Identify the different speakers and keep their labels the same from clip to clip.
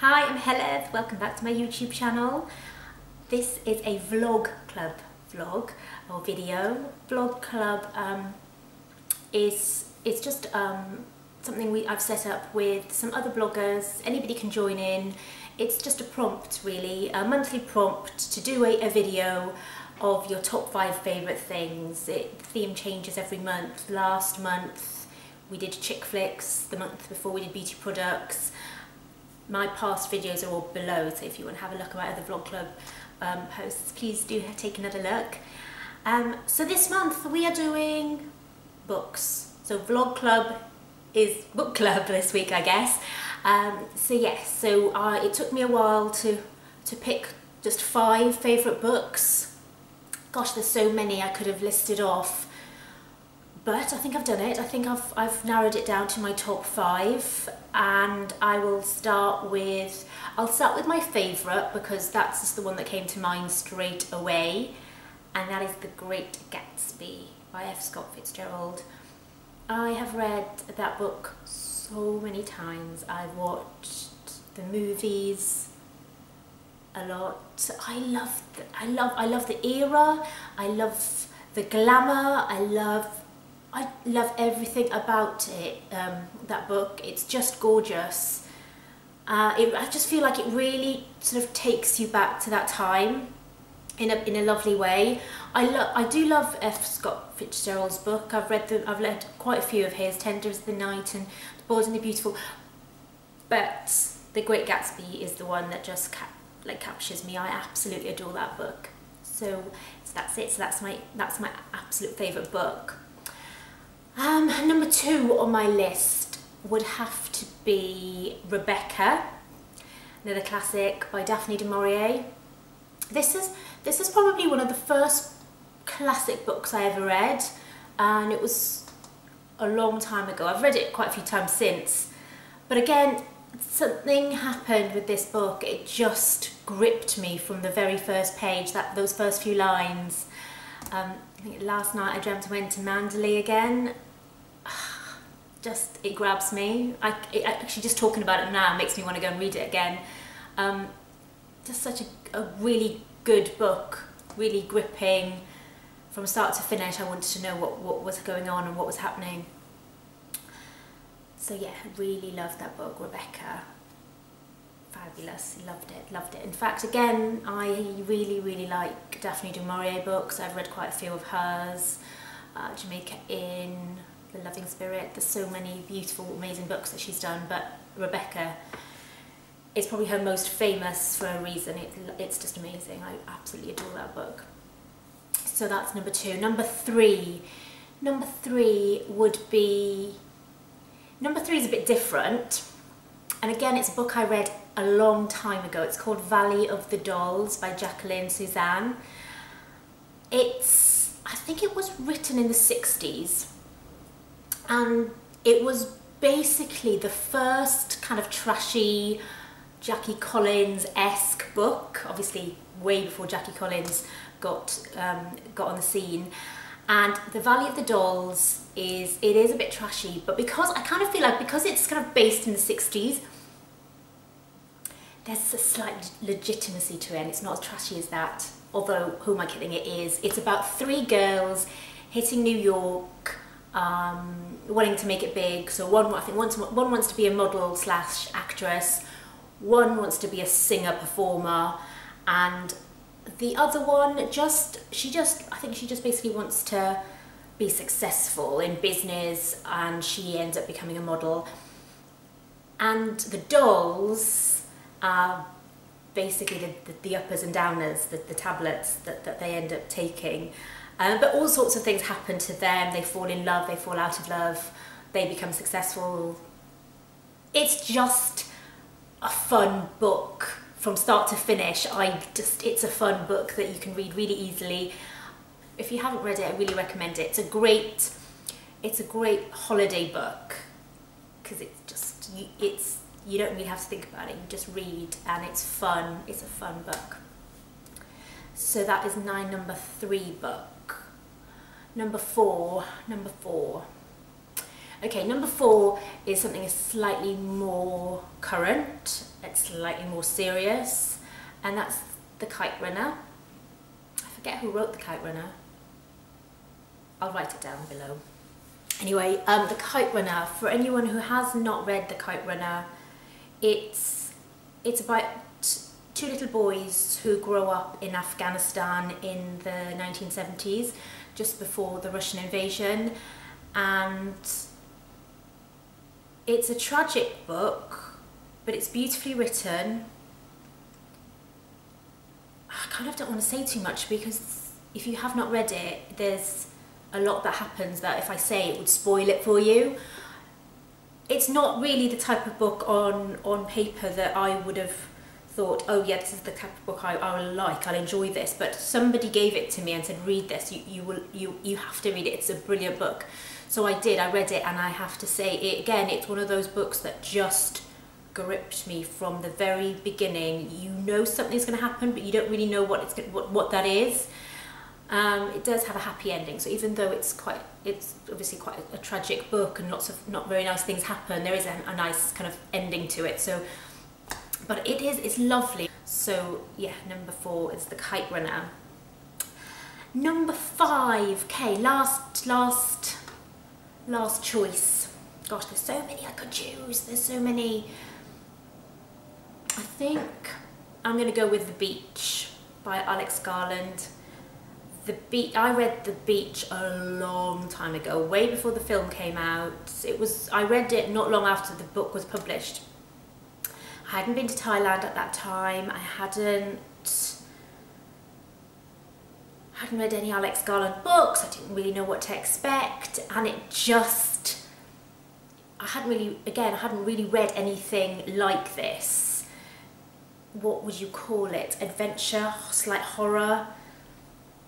Speaker 1: Hi, I'm Helen. Welcome back to my YouTube channel. This is a vlog club vlog or video. Vlog club is just something I've set up with some other bloggers. Anybody can join in. It's just a prompt, really, a monthly prompt to do a video of your top 5 favourite things. The theme changes every month. Last month we did chick flicks, the month before we did beauty products. My past videos are all below, so if you want to have a look at my other vlog club posts, please do take another look. So this month we are doing books. So vlog club is book club this week, I guess. So yes, it took me a while to pick just 5 favourite books. Gosh, there's so many I could have listed off, but I think I've done it. I think I've narrowed it down to my top 5, and I'll start with my favourite because that's just the one that came to mind straight away, and that is The Great Gatsby by F. Scott Fitzgerald. I have read that book so many times. I've watched the movies a lot. I love the era. I love the glamour. I love everything about it. That book. It's just gorgeous. I just feel like it really sort of takes you back to that time in a lovely way. I do love F. Scott Fitzgerald's book. I've read quite a few of his, Tender as the Night and The Bold and the Beautiful. But The Great Gatsby is the one that just captures me. I absolutely adore that book. So that's it. So that's my absolute favourite book. Number 2 on my list would have to be Rebecca, another classic by Daphne du Maurier. This is probably one of the first classic books I ever read, and it was a long time ago. I've read it quite a few times since, but again, something happened with this book. It just gripped me from the very first page, those first few lines. I think last night I dreamt I went to Mandalay again. It grabs me. Actually, just talking about it now makes me want to go and read it again. Just such a really good book, really gripping from start to finish. I wanted to know what was going on and what was happening. So yeah, really loved that book, Rebecca. Fabulous, loved it. In fact, again, I really like Daphne du Maurier books. I've read quite a few of hers. Jamaica Inn, The Loving Spirit. There's so many beautiful, amazing books that she's done, but Rebecca is probably her most famous for a reason. It's just amazing. I absolutely adore that book. So that's number 2. Number 3 would be... Number 3 is a bit different, and again, it's a book I read a long time ago. It's called Valley of the Dolls by Jacqueline Suzanne. I think it was written in the 60s, and it was basically the first kind of trashy Jackie Collins-esque book, obviously way before Jackie Collins got on the scene. And The Valley of the Dolls is a bit trashy, but because I kind of feel like because it's kind of based in the 60s, there's a slight legitimacy to it, and it's not as trashy as that, although who am I kidding, it is. It's about 3 girls hitting New York, wanting to make it big. So one wants to be a model / actress, one wants to be a singer performer, and the other one I think she just basically wants to be successful in business, and she ends up becoming a model. And the dolls are basically the uppers and downers, the tablets that they end up taking. But all sorts of things happen to them. They fall in love, they fall out of love, they become successful. It's just a fun book from start to finish. It's a fun book that you can read really easily. If you haven't read it, I really recommend it. It's a great holiday book because you don't really have to think about it. You just read, and it's fun. It's a fun book. So that is my number 3 book. Number 4. Okay, number 4 is something slightly more current, it's slightly more serious, and that's the Kite Runner. I forget who wrote the Kite Runner. I'll write it down below. Anyway, the Kite Runner, for anyone who has not read the Kite Runner, it's about 2 little boys who grow up in Afghanistan in the 1970s, just before the Russian invasion, and it's a tragic book, but it's beautifully written. I kind of don't want to say too much because if you have not read it, there's a lot that happens that if I say it would spoil it for you. It's not really the type of book on paper that I would have thought, oh yeah, this is the type of book I will like, I'll enjoy this, but somebody gave it to me and said, read this, you have to read it, it's a brilliant book. So I did, I read it, and I have to say, it's one of those books that just gripped me from the very beginning. You know something's going to happen, but you don't really know what that is. It does have a happy ending, so even though it's obviously quite a tragic book and lots of not very nice things happen, there is a nice kind of ending to it. So, but it's lovely. So yeah, number 4 is the Kite Runner. Number 5, okay, last choice. Gosh, there's so many I could choose. There's so many. I think I'm going to go with The Beach by Alex Garland. I read The Beach a long time ago, way before the film came out. I read it not long after the book was published. I hadn't been to Thailand at that time. I hadn't read any Alex Garland books. I didn't really know what to expect, and I hadn't really read anything like this. What would you call it? Adventure, slight horror.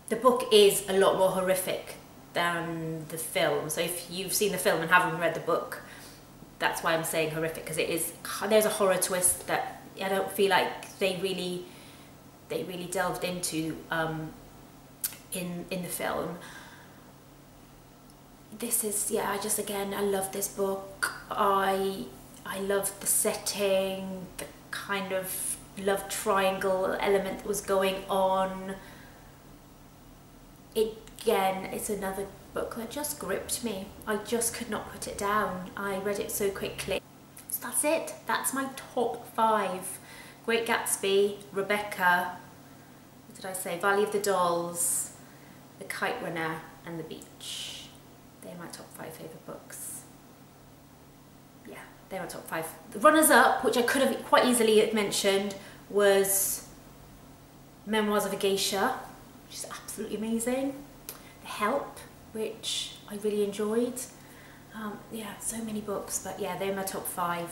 Speaker 1: The book is a lot more horrific than the film, so if you've seen the film and haven't read the book, that's why I'm saying horrific, because there's a horror twist that I don't feel like they really delved into in the film. This is, yeah, I love this book. I love the setting, the kind of love triangle element that was going on. It's another book that just gripped me. I just could not put it down. I read it so quickly. So that's it. That's my top 5. Great Gatsby, Rebecca, what did I say? Valley of the Dolls, The Kite Runner, and The Beach. They're my top 5 favourite books. Yeah, they're my top 5. The runners-up, which I could have quite easily have mentioned, was Memoirs of a Geisha, which is absolutely amazing. The Help, which I really enjoyed. Yeah, so many books, but yeah, they're my top 5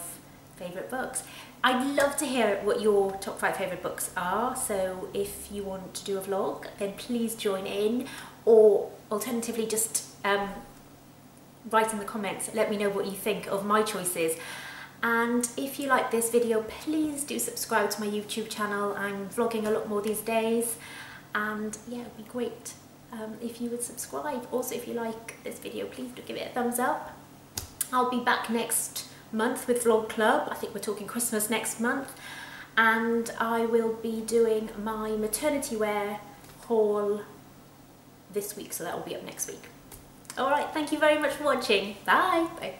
Speaker 1: favourite books. I'd love to hear what your top 5 favourite books are, so if you want to do a vlog, then please join in, or alternatively just write in the comments, let me know what you think of my choices. And if you like this video, please do subscribe to my YouTube channel. I'm vlogging a lot more these days, and yeah, it'd be great if you would subscribe. Also, if you like this video, please do give it a thumbs up. I'll be back next month with Vlog Club. I think we're talking Christmas next month, and I will be doing my maternity wear haul this week, so that will be up next week. Alright, thank you very much for watching. Bye! Bye.